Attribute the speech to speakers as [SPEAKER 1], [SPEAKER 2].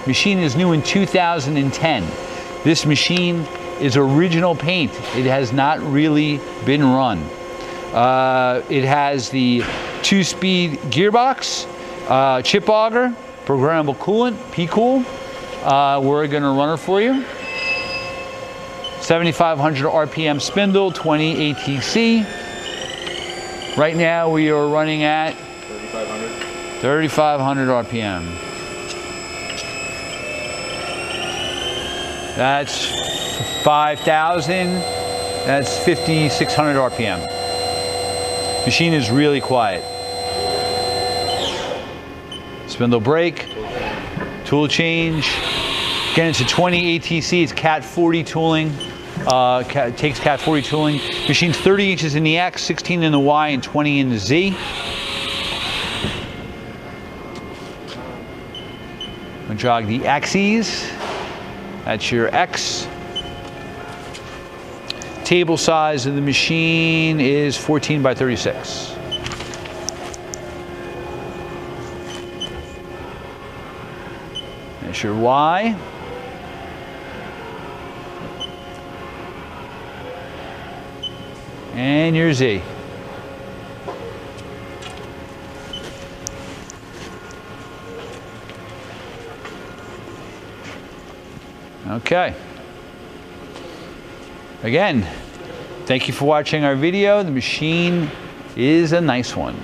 [SPEAKER 1] Machine is new in 2010. This machine is original paint. It has not really been run. It has the 2-speed gearbox, chip auger, programmable coolant, P-Cool. We're going to run it for you. 7,500 RPM spindle, 20 ATC. Right now we are running at 3,500 RPM. That's 5,000. That's 5,600 RPM. Machine is really quiet. Spindle brake, tool change. Again, it's a 20 ATC. It's Cat 40 tooling. Takes Cat 40 tooling. Machine's 30 inches in the X, 16 in the Y, and 20 in the Z. I'm gonna jog the axes. That's your X. Table size of the machine is 14 by 36. That's your Y. And your Z. Okay. Again, thank you for watching our video. The machine is a nice one.